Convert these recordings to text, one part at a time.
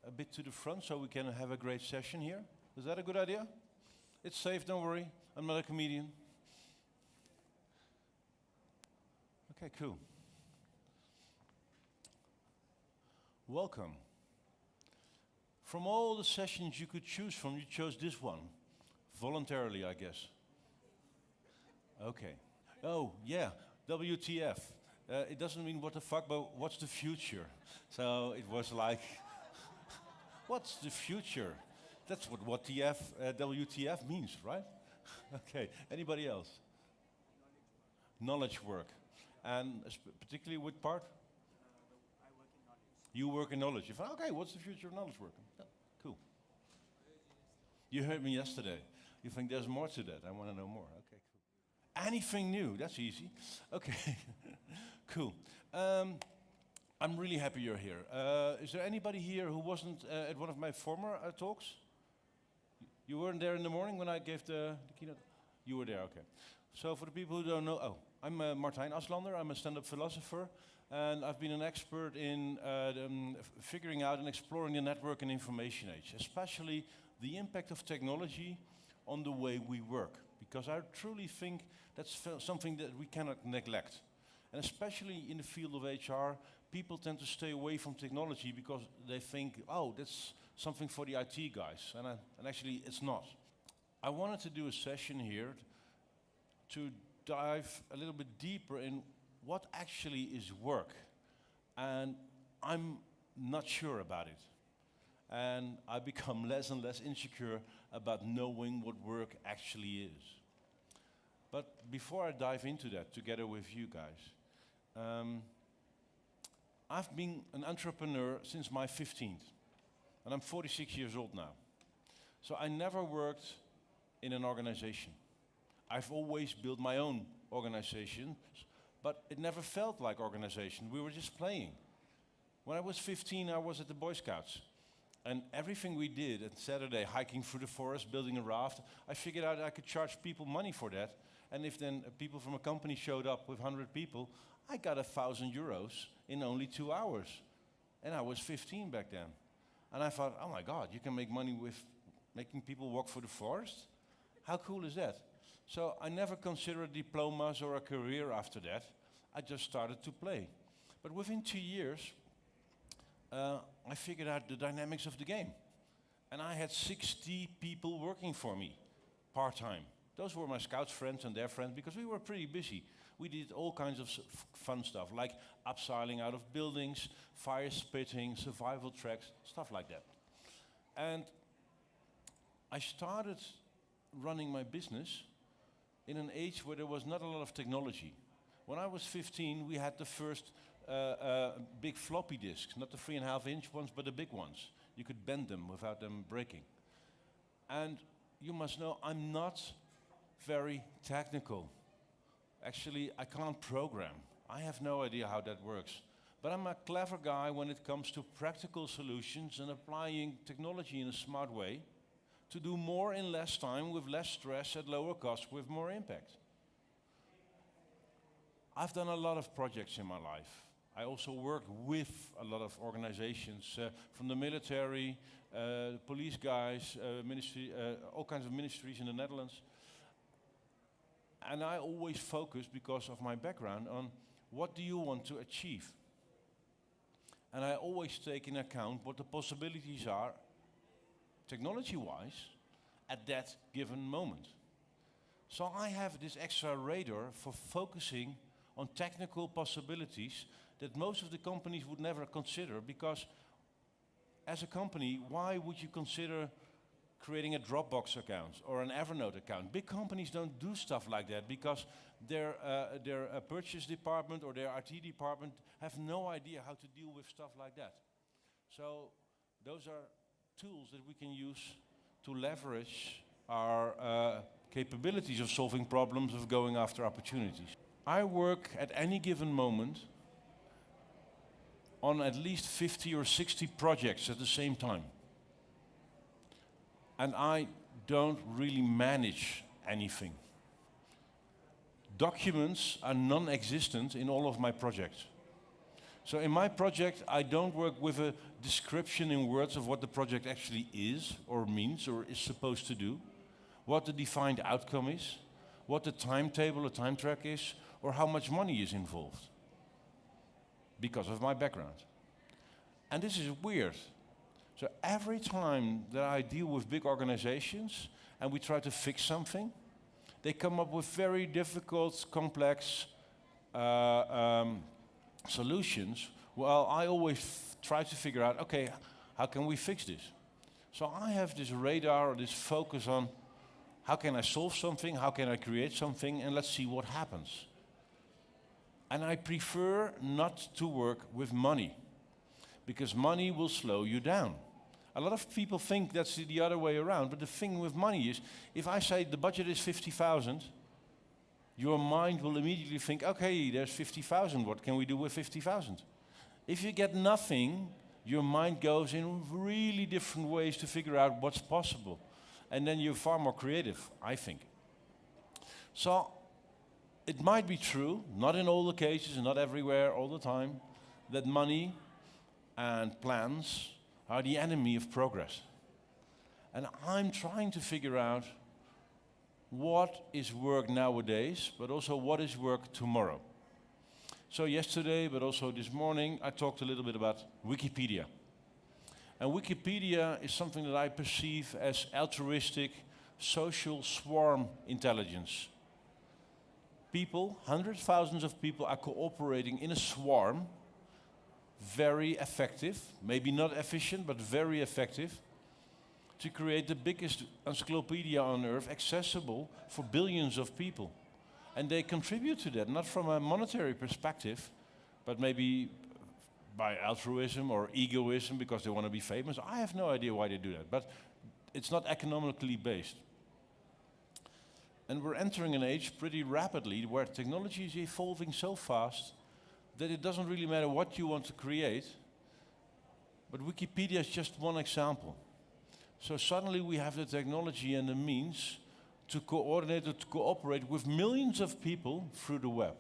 a bit to the front so we can have a great session here. Is that a good idea? It's safe, don't worry. I'm not a comedian. Okay, cool. Welcome. From all the sessions you could choose from, you chose this one. Voluntarily, I guess. Okay. Oh, yeah, WTF. It doesn't mean what the fuck, but what's the future? So it was like, what's the future? That's what WTF means, right? Okay, anybody else? Knowledge work. And particularly what part? I work in knowledge. You work in knowledge. You thought, okay, what's the future of knowledge work? Yeah, cool. You heard me yesterday. You think there's more to that? I want to know more. Okay, cool. Anything new? That's easy. Okay, cool. I'm really happy you're here. Is there anybody here who wasn't at one of my former talks? You weren't there in the morning when I gave the keynote? You were there, okay. So for the people who don't know, I'm Martijn Aslander. I'm a stand-up philosopher, and I've been an expert in figuring out and exploring the network and information age, especially the impact of technology on the way we work, because I truly think that's something that we cannot neglect. And especially in the field of HR, people tend to stay away from technology because they think, oh, that's something for the IT guys, and actually it's not. I wanted to do a session here to dive a little bit deeper in what actually is work, and I'm not sure about it. And I become less and less insecure about knowing what work actually is. But before I dive into that together with you guys, I've been an entrepreneur since my 15th, and I'm 46 years old now. So I never worked in an organization. I've always built my own organizations, but it never felt like organization. We were just playing. When I was 15, I was at the Boy Scouts. And everything we did on Saturday, hiking through the forest, building a raft, I figured out I could charge people money for that. And if then people from a company showed up with 100 people, I got 1,000 euros in only 2 hours. And I was 15 back then. And I thought, oh my God, you can make money with making people walk through the forest? How cool is that? So I never considered diplomas or a career after that. I just started to play. But within 2 years, I figured out the dynamics of the game. And I had 60 people working for me, part-time. Those were my scouts friends and their friends, because we were pretty busy. We did all kinds of fun stuff, like upsiling out of buildings, fire spitting, survival tracks, stuff like that. And I started running my business in an age where there was not a lot of technology. When I was 15, we had the first big floppy disks, not the 3.5-inch ones, but the big ones. You could bend them without them breaking. And you must know, I'm not very technical. Actually, I can't program. I have no idea how that works. But I'm a clever guy when it comes to practical solutions and applying technology in a smart way to do more in less time with less stress at lower cost with more impact. I've done a lot of projects in my life. I also worked with a lot of organizations, from the military, police guys, ministry, all kinds of ministries in the Netherlands. And I always focus, because of my background, on what do you want to achieve? And I always take into account what the possibilities are, technology-wise, at that given moment. So I have this extra radar for focusing on technical possibilities that most of the companies would never consider, because as a company, why would you consider creating a Dropbox account or an Evernote account? Big companies don't do stuff like that because their purchase department or their IT department have no idea how to deal with stuff like that. So those are tools that we can use to leverage our capabilities of solving problems, of going after opportunities. I work at any given moment on at least 50 or 60 projects at the same time. And I don't really manage anything. Documents are non-existent in all of my projects. So in my project, I don't work with a description in words of what the project actually is or means or is supposed to do, what the defined outcome is, what the timetable or time track is, or how much money is involved, because of my background. And this is weird. So every time that I deal with big organizations and we try to fix something, they come up with very difficult, complex solutions. Well, I always try to figure out, okay, how can we fix this? So I have this radar or this focus on how can I solve something, how can I create something, and let's see what happens. And I prefer not to work with money, because money will slow you down. A lot of people think that's the other way around, but the thing with money is, if I say the budget is 50,000, your mind will immediately think, okay, there's 50,000, what can we do with 50,000? If you get nothing, your mind goes in really different ways to figure out what's possible. And then you're far more creative, I think. So, it might be true, not in all the cases, not everywhere, all the time, that money and plans are the enemy of progress. And I'm trying to figure out what is work nowadays, but also what is work tomorrow. So yesterday, but also this morning, I talked a little bit about Wikipedia. And Wikipedia is something that I perceive as altruistic, social swarm intelligence. People, hundreds, thousands of people are cooperating in a swarm, very effective, maybe not efficient, but very effective, to create the biggest encyclopedia on earth accessible for billions of people. And they contribute to that, not from a monetary perspective, but maybe by altruism or egoism because they want to be famous. I have no idea why they do that, but it's not economically based. And we're entering an age pretty rapidly where technology is evolving so fast that it doesn't really matter what you want to create, but Wikipedia is just one example. So suddenly we have the technology and the means to coordinate or to cooperate with millions of people through the web.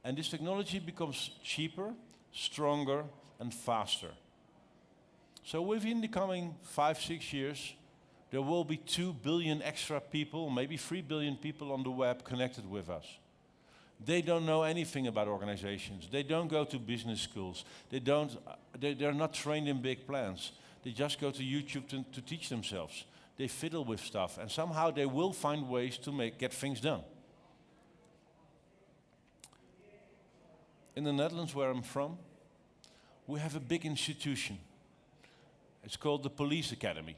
And this technology becomes cheaper, stronger, and faster. So within the coming 5-6 years, there will be 2 billion extra people, maybe 3 billion people on the web connected with us. They don't know anything about organizations. They don't go to business schools. They're not trained in big plans. They just go to YouTube to teach themselves. They fiddle with stuff, and somehow they will find ways to get things done. In the Netherlands, where I'm from, we have a big institution. It's called the Police Academy.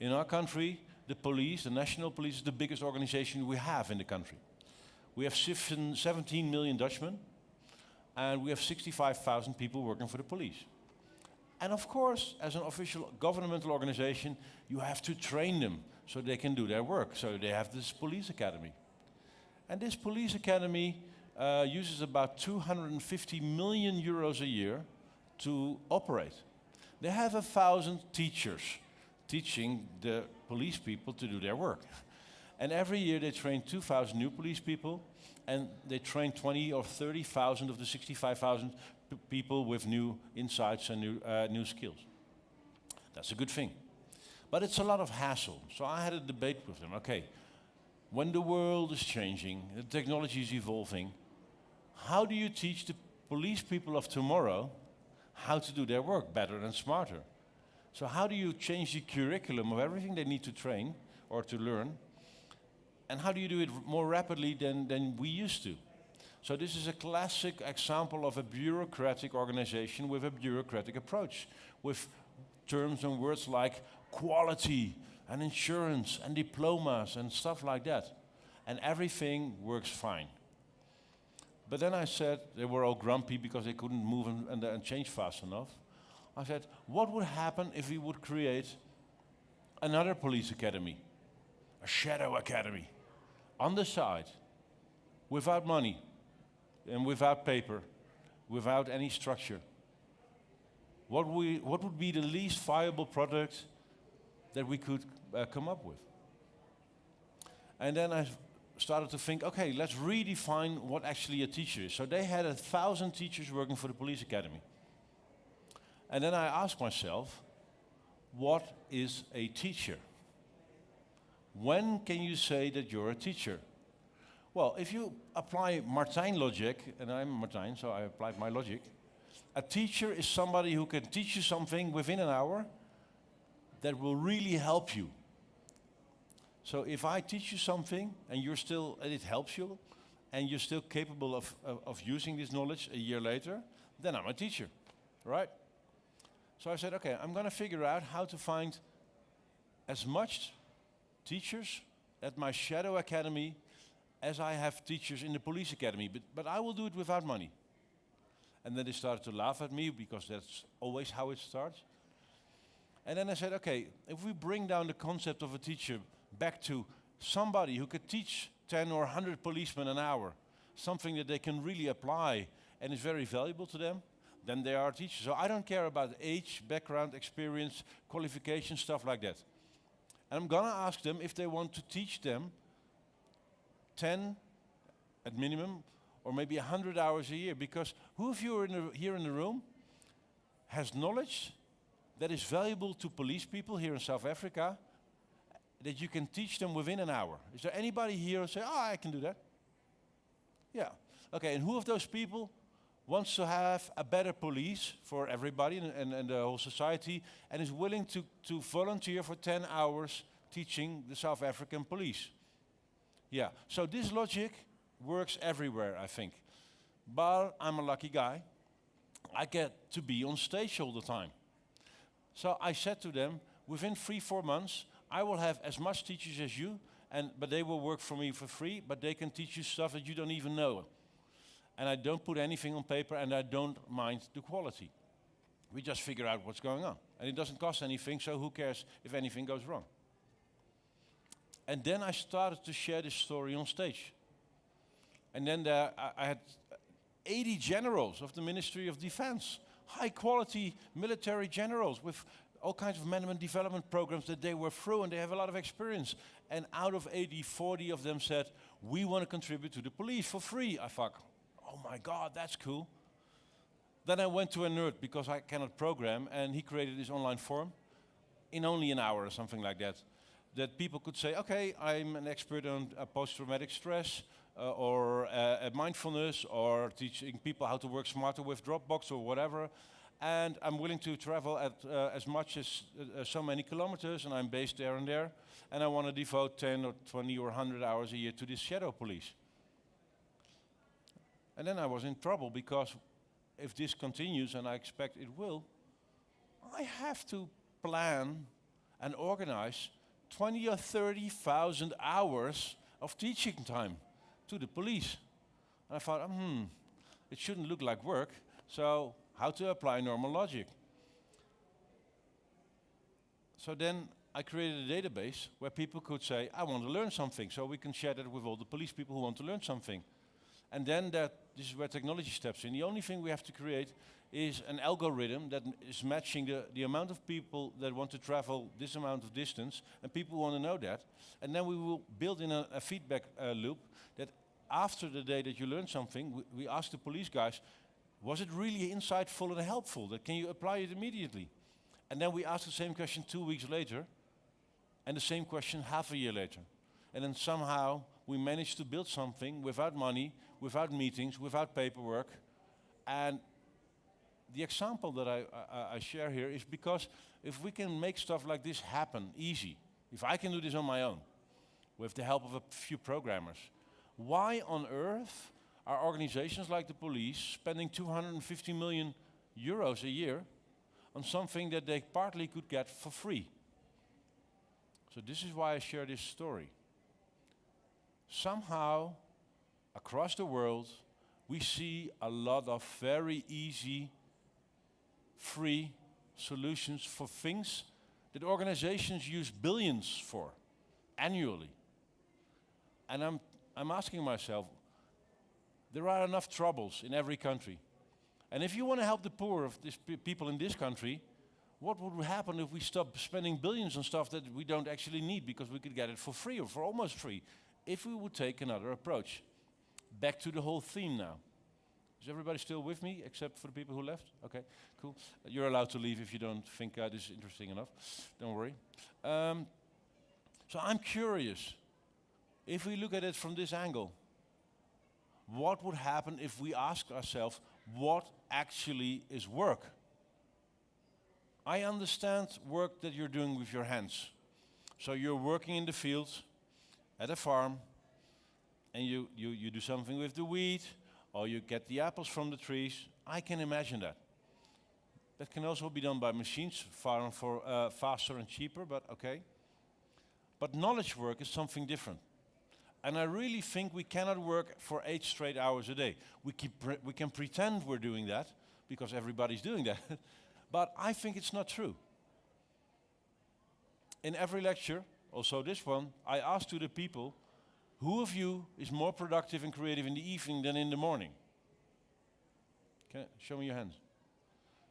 In our country, the police, the national police, is the biggest organization we have in the country. We have 17 million Dutchmen, and we have 65,000 people working for the police. And of course, as an official governmental organization, you have to train them so they can do their work. So they have this police academy. And this police academy uses about 250 million euros a year to operate. They have 1,000 teachers teaching the police people to do their work. And every year they train 2,000 new police people, and they train 20 or 30,000 of the 65,000 people with new insights and new skills. That's a good thing. But it's a lot of hassle. So I had a debate with them. Okay, when the world is changing, the technology is evolving, how do you teach the police people of tomorrow how to do their work better and smarter? So how do you change the curriculum of everything they need to train or to learn? And how do you do it more rapidly than we used to? So this is a classic example of a bureaucratic organization with a bureaucratic approach, with terms and words like quality and insurance and diplomas and stuff like that. And everything works fine. But then I said, they were all grumpy because they couldn't move and change fast enough. I said, what would happen if we would create another police academy, a shadow academy, on the side, without money and without paper, without any structure? What would be the least viable product that we could come up with? And then I started to think, okay, let's redefine what actually a teacher is. So they had 1,000 teachers working for the police academy. And then I asked myself, what is a teacher? When can you say that you're a teacher? Well, if you apply Martijn logic, and I'm Martijn, so I applied my logic, a teacher is somebody who can teach you something within an hour that will really help you. So if I teach you something and it helps you, and you're still capable of using this knowledge a year later, then I'm a teacher, right? So I said, okay, I'm going to figure out how to find as much teachers at my shadow academy as I have teachers in the police academy, but I will do it without money. And then they started to laugh at me because that's always how it starts. And then I said, okay, if we bring down the concept of a teacher back to somebody who could teach 10 or 100 policemen an hour, something that they can really apply and is very valuable to them, then they are teachers. So I don't care about age, background, experience, qualification, stuff like that. And I'm gonna ask them if they want to teach them 10 at minimum, or maybe 100 hours a year, because who of you are here in the room has knowledge that is valuable to police people here in South Africa that you can teach them within an hour? Is there anybody here who say, oh, I can do that? Yeah. Okay, and who of those people wants to have a better police for everybody and the whole society and is willing to volunteer for 10 hours teaching the South African police? Yeah, so this logic works everywhere, I think. But I'm a lucky guy. I get to be on stage all the time. So I said to them, within 3-4 months, I will have as much teachers as you, but they will work for me for free, but they can teach you stuff that you don't even know. And I don't put anything on paper, and I don't mind the quality. We just figure out what's going on. And it doesn't cost anything, so who cares if anything goes wrong? And then I started to share this story on stage. And then I had 80 generals of the Ministry of Defense, high quality military generals with all kinds of management development programs that they were through, and they have a lot of experience. And out of 80, 40 of them said, we want to contribute to the police for free. I thought, oh my God, that's cool. Then I went to a nerd because I cannot program, and he created this online form in only an hour or something like that. That people could say, okay, I'm an expert on post-traumatic stress, or mindfulness, or teaching people how to work smarter with Dropbox or whatever. And I'm willing to travel at as much as so many kilometers, and I'm based there and there. And I want to devote 10 or 20 or 100 hours a year to this shadow police. And then I was in trouble, because if this continues, and I expect it will, I have to plan and organize 20 or 30,000 hours of teaching time to the police. And I thought, it shouldn't look like work, so how to apply normal logic? So then I created a database where people could say, I want to learn something, so we can share that with all the police people who want to learn something. And then this is where technology steps in. The only thing we have to create is an algorithm that is matching the amount of people that want to travel this amount of distance, and people want to know that. And then we will build in a feedback loop that after the day that you learn something, we ask the police guys, was it really insightful and helpful? That can you apply it immediately? And then we ask the same question 2 weeks later, and the same question half a year later. And then somehow we managed to build something without money, without meetings, without paperwork. And the example that I share here is because if we can make stuff like this happen easy, if I can do this on my own, with the help of a few programmers, why on earth are organizations like the police spending 250 million euros a year on something that they partly could get for free? So this is why I share this story. Somehow, across the world, we see a lot of very easy, free solutions for things that organizations use billions for annually. And I'm asking myself, there are enough troubles in every country. And if you want to help the poor of these people in this country, what would happen if we stop spending billions on stuff that we don't actually need because we could get it for free or for almost free if we would take another approach? Back to the whole theme now. Is everybody still with me, except for the people who left? Okay, cool. You're allowed to leave if you don't think this is interesting enough. Don't worry. So I'm curious, if we look at it from this angle, what would happen if we ask ourselves, what actually is work? I understand work that you're doing with your hands. So you're working in the field, at a farm, and you do something with the wheat, or you get the apples from the trees. I can imagine that. That can also be done by machines, faster and cheaper, but okay. But knowledge work is something different. And I really think we cannot work for 8 straight hours a day. We can pretend we're doing that, because everybody's doing that. But I think it's not true. In every lecture, also this one, I ask to the people, who of you is more productive and creative in the evening than in the morning? Show me your hands.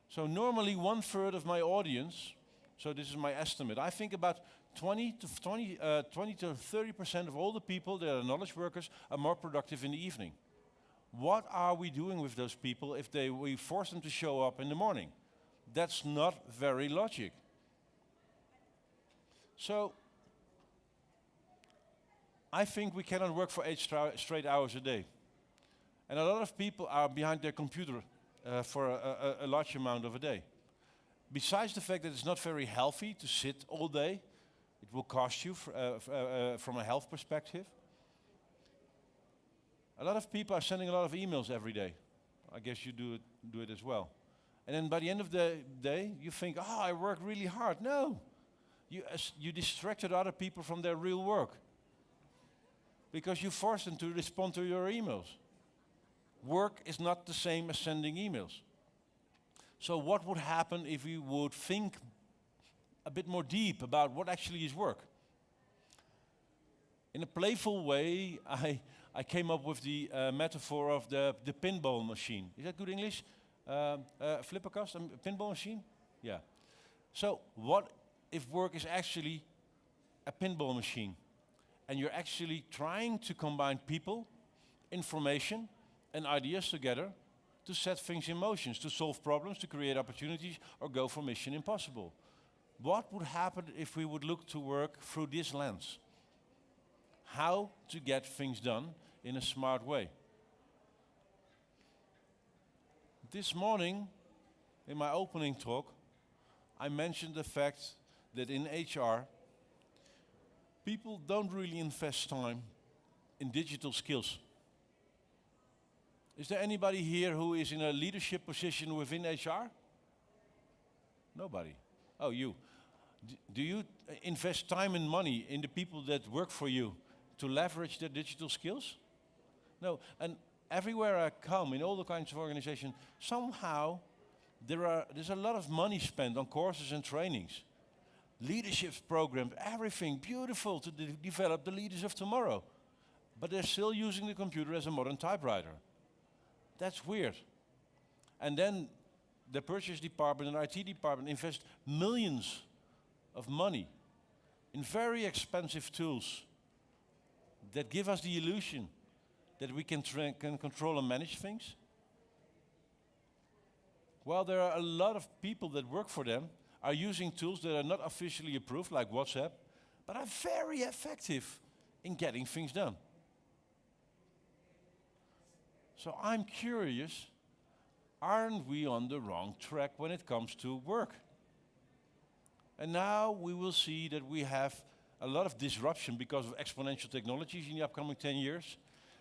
So normally 1/3 of my audience, so this is my estimate, I think about 20 to 30% of all the people that are knowledge workers are more productive in the evening. What are we doing with those people if we force them to show up in the morning? That's not very logic. So I think we cannot work for 8 straight hours a day. And a lot of people are behind their computer for a large amount of a day. Besides the fact that it's not very healthy to sit all day, it will cost you from a health perspective. A lot of people are sending a lot of emails every day. I guess you do it as well. And then by the end of the day, you think, oh, I worked really hard. No, you distracted other people from their real work, because you force them to respond to your emails. Work is not the same as sending emails. So what would happen if we would think a bit more deep about what actually is work? In a playful way, I came up with the metaphor of the pinball machine. Is that good English? Flipperkast, a pinball machine? Yeah. So what if work is actually a pinball machine? And you're actually trying to combine people, information, and ideas together to set things in motion, to solve problems, to create opportunities, or go for mission impossible. What would happen if we would look to work through this lens? How to get things done in a smart way. This morning, in my opening talk, I mentioned the fact that in HR, people don't really invest time in digital skills. Is there anybody here who is in a leadership position within HR? Nobody. Oh, you. Do you invest time and money in the people that work for you to leverage their digital skills? No. And everywhere I come, in all the kinds of organizations, somehow there's a lot of money spent on courses and trainings. Leadership programs, everything beautiful to develop the leaders of tomorrow. But they're still using the computer as a modern typewriter. That's weird. And then the purchase department and IT department invest millions of money in very expensive tools that give us the illusion that we can control and manage things. While there are a lot of people that work for them are using tools that are not officially approved, like WhatsApp, but are very effective in getting things done. So I'm curious, aren't we on the wrong track when it comes to work? And now we will see that we have a lot of disruption because of exponential technologies in the upcoming 10 years.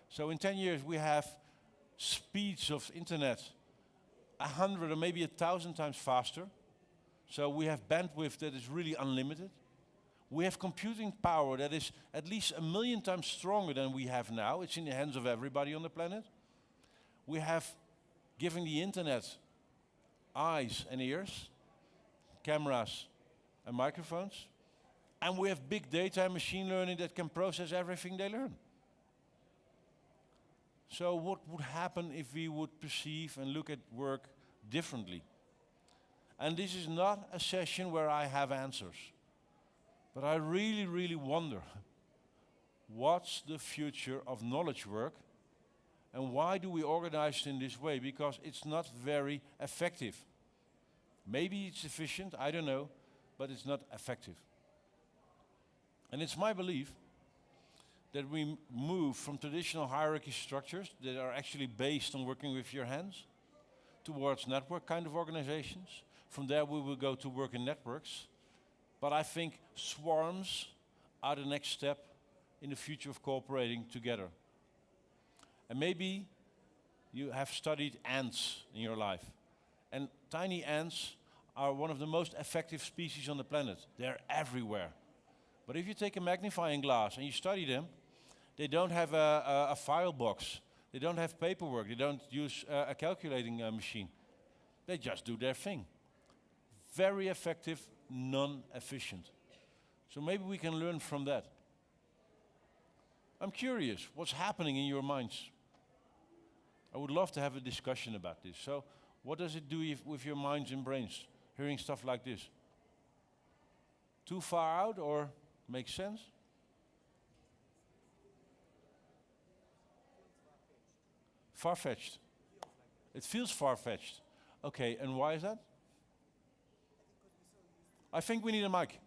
So in 10 years we have speeds of internet 100 or maybe 1,000 times faster. So we have bandwidth that is really unlimited. We have computing power that is at least 1,000,000 times stronger than we have now. It's in the hands of everybody on the planet. We have given the internet eyes and ears, cameras and microphones. And we have big data and machine learning that can process everything they learn. So what would happen if we would perceive and look at work differently? And this is not a session where I have answers. But I really, really wonder, what's the future of knowledge work and why do we organize it in this way? Because it's not very effective. Maybe it's efficient, I don't know, but it's not effective. And it's my belief that we move from traditional hierarchy structures that are actually based on working with your hands towards network kind of organizations. From there we will go to work in networks. But I think swarms are the next step in the future of cooperating together. And maybe you have studied ants in your life. And tiny ants are one of the most effective species on the planet. They're everywhere. But if you take a magnifying glass and you study them, they don't have a file box. They don't have paperwork. They don't use a calculating machine. They just do their thing. Very effective, non-efficient. So maybe we can learn from that. I'm curious, what's happening in your minds? I would love to have a discussion about this. So what does it do with your minds and brains, hearing stuff like this? Too far out or makes sense? Far-fetched. It feels far-fetched. Okay, and why is that? I think we need a mic.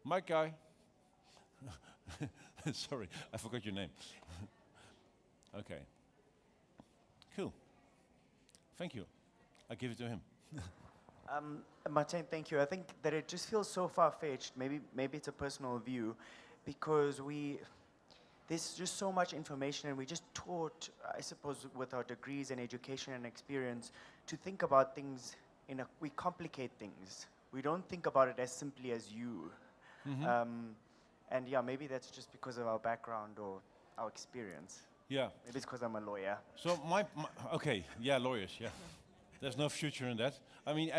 Mic guy. Sorry, I forgot your name. Okay. Cool. Thank you. I give it to him. Martijn, thank you. I think that it just feels so far-fetched. Maybe it's a personal view, because there's just so much information, and we just taught, I suppose, with our degrees and education and experience, to think about things we complicate things. We don't think about it as simply as you. And yeah, maybe that's just because of our background or our experience. Yeah. Maybe it's because I'm a lawyer. So okay, yeah, lawyers, yeah. There's no future in that. I mean,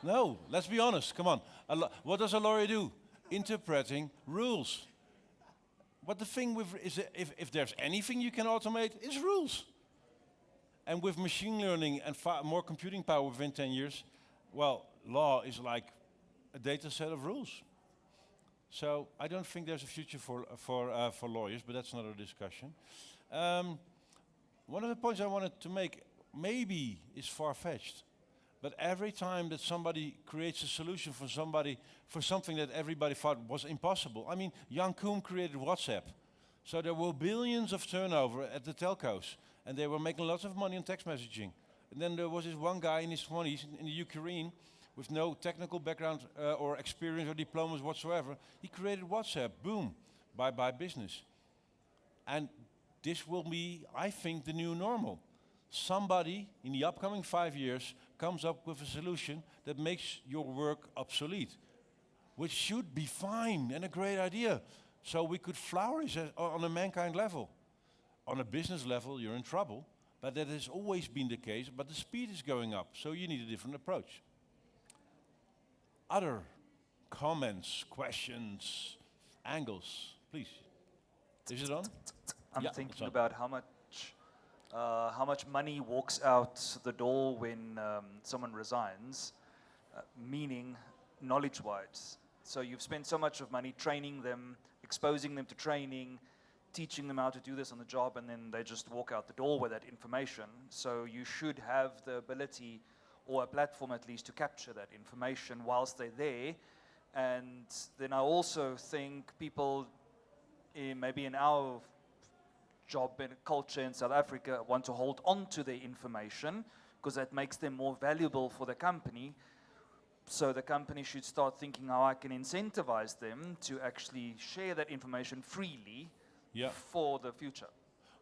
no, let's be honest, come on. What does a lawyer do? Interpreting rules. But the thing with is if there's anything you can automate, it's rules. And with machine learning and more computing power within 10 years, well, law is like a data set of rules. So I don't think there's a future for lawyers, but that's another discussion. One of the points I wanted to make maybe is far-fetched, but every time that somebody creates a solution for something that everybody thought was impossible. I mean, Jan Koum created WhatsApp, so there were billions of turnover at the telcos, and they were making lots of money on text messaging. And then there was this one guy in his 20s in the Ukraine with no technical background or experience or diplomas whatsoever. He created WhatsApp, boom, bye-bye business. And this will be, I think, the new normal. Somebody in the upcoming 5 years comes up with a solution that makes your work obsolete, which should be fine and a great idea. So we could flourish on a mankind level. On a business level, you're in trouble, but that has always been the case, but the speed is going up, so you need a different approach. Other comments, questions, angles, please. Is it on? I'm Yeah, thinking about how much money walks out the door when someone resigns, meaning knowledge-wise. So you've spent so much of money training them, exposing them to training, teaching them how to do this on the job, and then they just walk out the door with that information. So you should have the ability, or a platform at least, to capture that information whilst they're there. And then I also think people, maybe in our job and culture in South Africa, want to hold on to their information because that makes them more valuable for the company. So the company should start thinking how I can incentivize them to actually share that information freely for the future.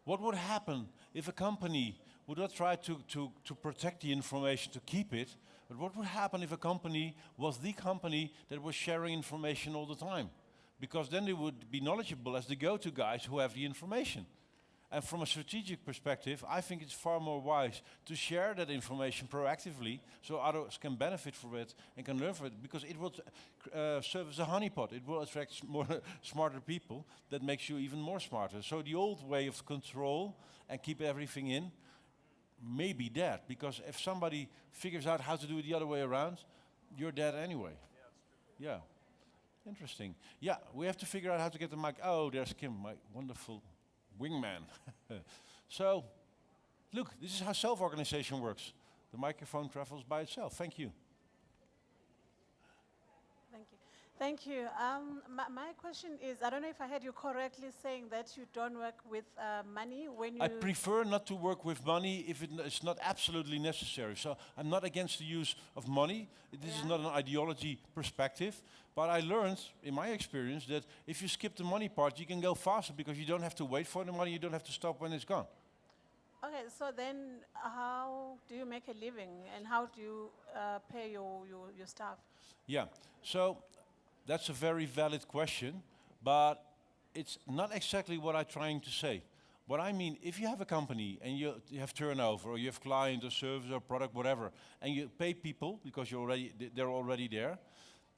What would happen if a company would not try to protect the information, to keep it, but what would happen if a company was the company that was sharing information all the time? Because then they would be knowledgeable as the go-to guys who have the information. And from a strategic perspective, I think it's far more wise to share that information proactively so others can benefit from it and can learn from it, because it will serve as a honeypot. It will attract more smarter people that makes you even more smarter. So the old way of control and keep everything in may be dead, because if somebody figures out how to do it the other way around, you're dead anyway. Yeah, Interesting. Yeah, we have to figure out how to get the mic. Oh, there's Kim, my wonderful wingman. So, look, this is how self-organization works. The microphone travels by itself. Thank you. Thank you. Thank you. My question is, I don't know if I heard you correctly saying that you don't work with money when you... I prefer not to work with money if it's not absolutely necessary. So I'm not against the use of money. This is not an ideology perspective. But I learned, in my experience, that if you skip the money part, you can go faster because you don't have to wait for the money, you don't have to stop when it's gone. Okay, so then how do you make a living and how do you pay your staff? Yeah, so that's a very valid question, but it's not exactly what I'm trying to say. What I mean, if you have a company and you have turnover, or you have client or service or product, whatever, and you pay people because they're already there,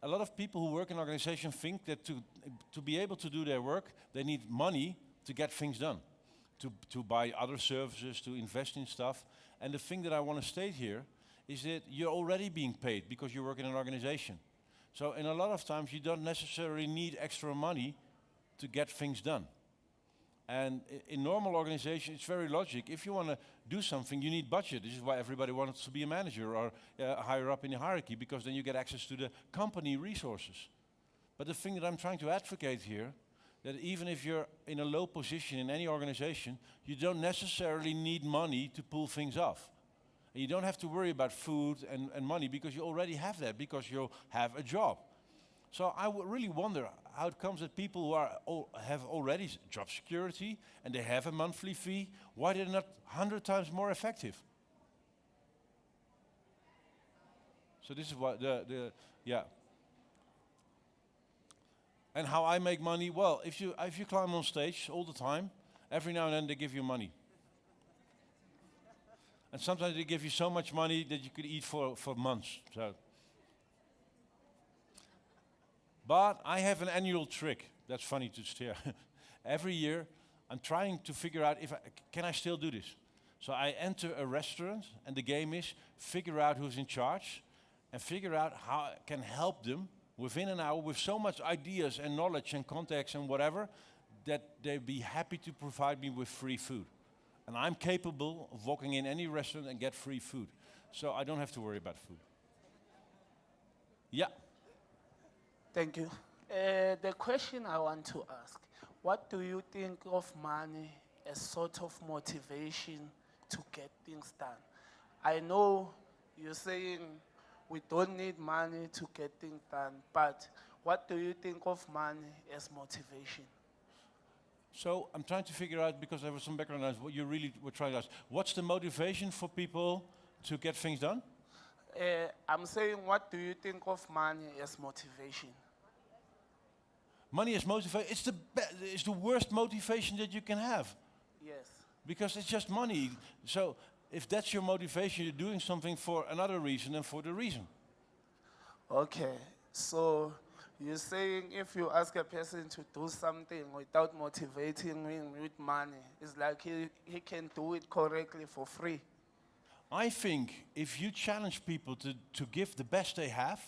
a lot of people who work in organizations think that to be able to do their work, they need money to get things done, to buy other services, to invest in stuff. And the thing that I want to state here is that you're already being paid because you work in an organization. So in a lot of times you don't necessarily need extra money to get things done. And in normal organizations, it's very logic. If you want to do something, you need budget. This is why everybody wants to be a manager or higher up in the hierarchy, because then you get access to the company resources. But the thing that I'm trying to advocate here, that even if you're in a low position in any organization, you don't necessarily need money to pull things off. And you don't have to worry about food and money because you already have that, because you have a job. So I really wonder how it comes that people who have already job security and they have a monthly fee, why they're not 100 times more effective? So this is what yeah. And how I make money? Well, if you climb on stage all the time, every now and then they give you money. And sometimes they give you so much money that you could eat for months. So. But I have an annual trick. That's funny to stare. Every year, I'm trying to figure out can I still do this? So I enter a restaurant, and the game is figure out who's in charge, and figure out how I can help them within an hour with so much ideas and knowledge and contacts and whatever, that they'd be happy to provide me with free food. And I'm capable of walking in any restaurant and get free food. So I don't have to worry about food. Yeah. Thank you. The question I want to ask, what do you think of money as sort of motivation to get things done? I know you're saying we don't need money to get things done, but what do you think of money as motivation? So I'm trying to figure out, because there was some background noise, what you really were trying to ask. What's the motivation for people to get things done? I'm saying, what do you think of money as motivation? Money is motivation. It's the worst motivation that you can have. Yes. Because it's just money. So if that's your motivation, you're doing something for another reason than for the reason. Okay. So you're saying if you ask a person to do something without motivating him with money, it's like he can do it correctly for free. I think if you challenge people to give the best they have,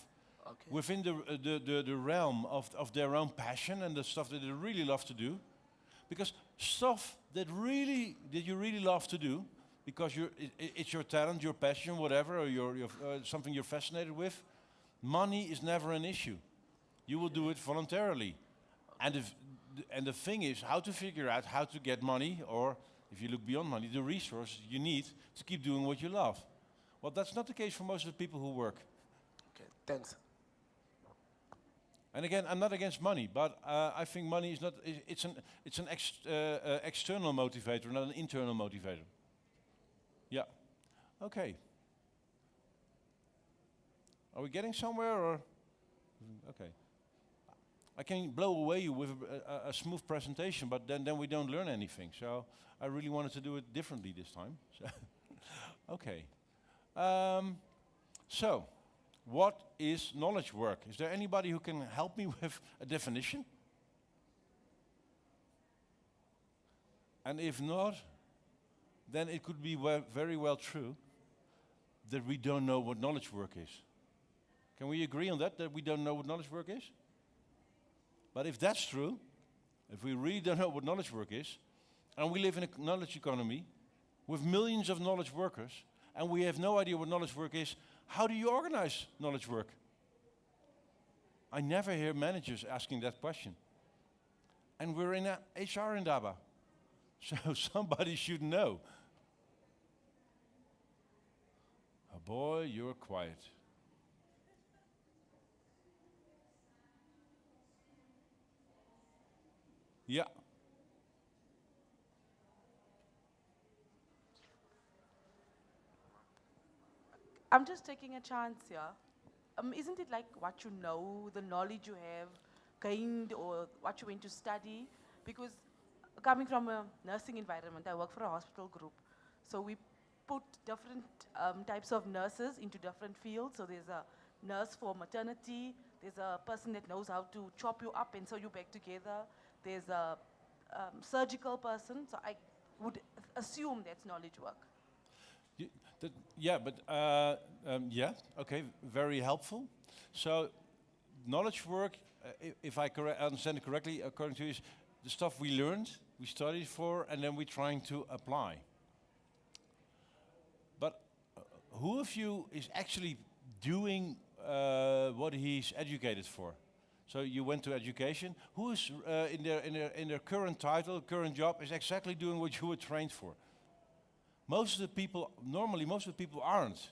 Okay. within the realm of their own passion and the stuff that they really love to do, because stuff that you really love to do, because it's your talent, your passion, whatever, or something you're fascinated with, money is never an issue. You will do it voluntarily. And the thing is how to figure out how to get money, or if you look beyond money, the resources you need to keep doing what you love. Well, that's not the case for most of the people who work. Okay, thanks. And again, I'm not against money, but I think money is not. It's an external motivator, not an internal motivator. Yeah. Okay. Are we getting somewhere, or? Okay. I can blow away you with a smooth presentation, but then we don't learn anything. So I really wanted to do it differently this time. So okay. So. What is knowledge work? Is there anybody who can help me with a definition? And if not, then it could be very well true that we don't know what knowledge work is. Can we agree on that we don't know what knowledge work is? But if that's true, if we really don't know what knowledge work is, and we live in a knowledge economy with millions of knowledge workers, and we have no idea what knowledge work is, how do you organize knowledge work? I never hear managers asking that question. And we're in a HR Indaba, so somebody should know. Oh boy, you're quiet. Yeah. I'm just taking a chance here. Isn't it like what you know, the knowledge you have gained, or what you went to study? Because coming from a nursing environment, I work for a hospital group. So we put different types of nurses into different fields. So there's a nurse for maternity, there's a person that knows how to chop you up and sew you back together, there's a surgical person. So I would assume that's knowledge work. Yeah, but yeah, okay, very helpful. So, knowledge work, if I understand it correctly, according to you, is the stuff we learned, we studied for, and then we're trying to apply. But who of you is actually doing what he's educated for? So you went to education. Who is in their current title, current job, is exactly doing what you were trained for? Most of the people, normally most of the people aren't.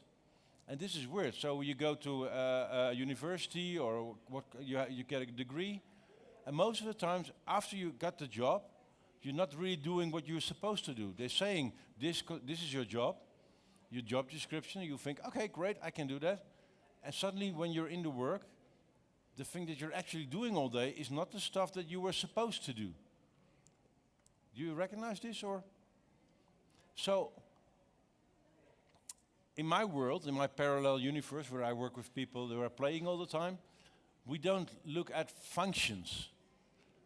And this is weird. So you go to a university or you get a degree, and most of the times after you got the job, you're not really doing what you're supposed to do. They're saying, this is your job description, you think, okay, great, I can do that. And suddenly when you're in the work, the thing that you're actually doing all day is not the stuff that you were supposed to do. Do you recognize this, or? So, in my world, in my parallel universe where I work with people that are playing all the time, we don't look at functions.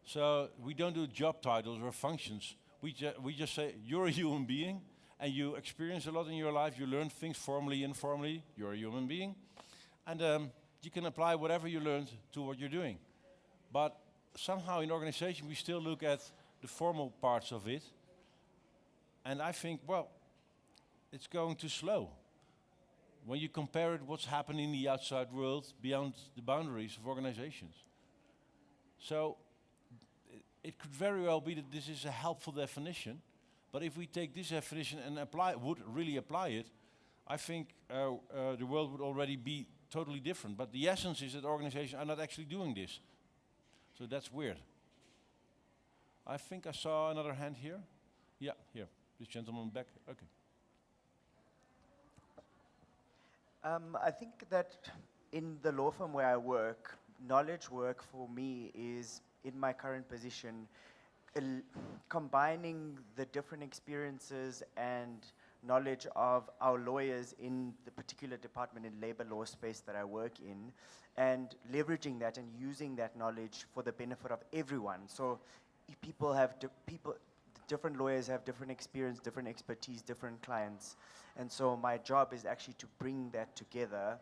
So we don't do job titles or functions. We just say, you're a human being, and you experience a lot in your life, you learn things formally, informally, you're a human being, and you can apply whatever you learned to what you're doing. But somehow in organization we still look at the formal parts of it, and I think, well, it's going too slow. When you compare it what's happening in the outside world beyond the boundaries of organizations. So it could very well be that this is a helpful definition, but if we take this definition and would really apply it, I think the world would already be totally different. But the essence is that organizations are not actually doing this. So that's weird. I think I saw another hand here. Yeah, here. This gentleman back. Okay. I think that in the law firm where I work, knowledge work for me is, in my current position, combining the different experiences and knowledge of our lawyers in the particular department in labor law space that I work in, and leveraging that and using that knowledge for the benefit of everyone. So people have different lawyers have different experience, different expertise, different clients. And so my job is actually to bring that together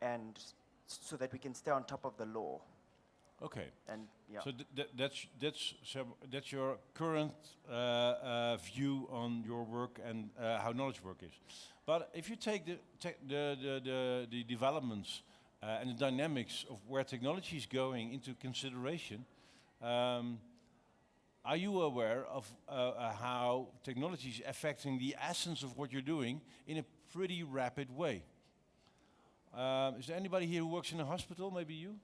and so that we can stay on top of the law. Okay. And yeah. So that's your current view on your work and how knowledge work is. But if you take the developments and the dynamics of where technology is going into consideration, are you aware of how technology is affecting the essence of what you're doing in a pretty rapid way? Is there anybody here who works in a hospital? Maybe you?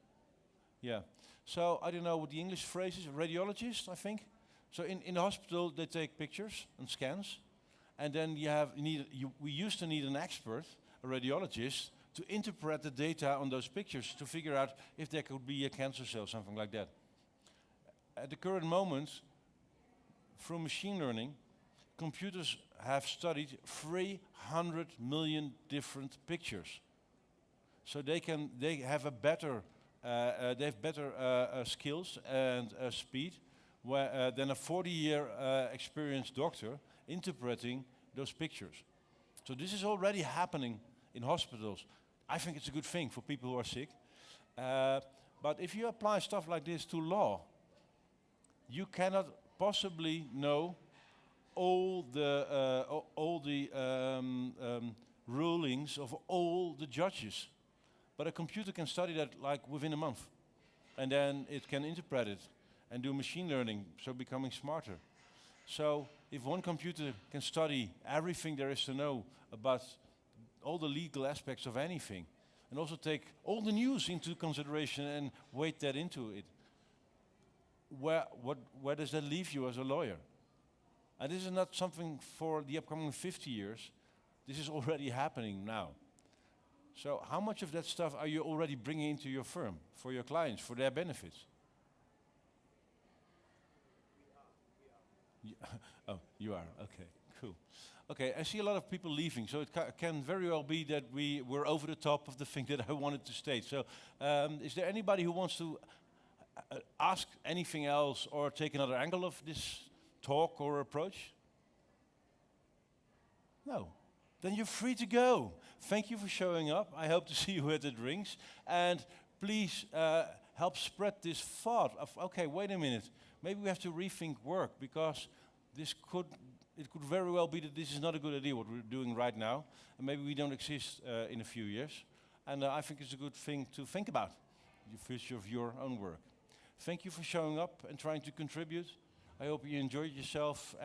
Yeah. So I don't know what the English phrase is. Radiologist, I think. So in the hospital, they take pictures and scans, and then we used to need an expert, a radiologist, to interpret the data on those pictures to figure out if there could be a cancer cell, something like that. At the current moment, through machine learning, computers have studied 300 million different pictures. So they have better skills and speed than a 40-year experienced doctor interpreting those pictures. So this is already happening in hospitals. I think it's a good thing for people who are sick. But if you apply stuff like this to law, you cannot possibly know all the rulings of all the judges. But a computer can study that like within a month. And then it can interpret it and do machine learning, so becoming smarter. So if one computer can study everything there is to know about all the legal aspects of anything, and also take all the news into consideration and weight that into it, where does that leave you as a lawyer? And this is not something for the upcoming 50 years. This is already happening now. So how much of that stuff are you already bringing into your firm, for your clients, for their benefits? Oh, you are, okay, cool. Okay, I see a lot of people leaving, so it can very well be that we were over the top of the thing that I wanted to state. So is there anybody who wants to ask anything else or take another angle of this talk or approach? No. Then you're free to go. Thank you for showing up. I hope to see you at the drinks. And please help spread this thought of, okay, wait a minute, maybe we have to rethink work, because it could very well be that this is not a good idea what we're doing right now, and maybe we don't exist in a few years. And I think it's a good thing to think about, the future of your own work. Thank you for showing up and trying to contribute. I hope you enjoyed yourself.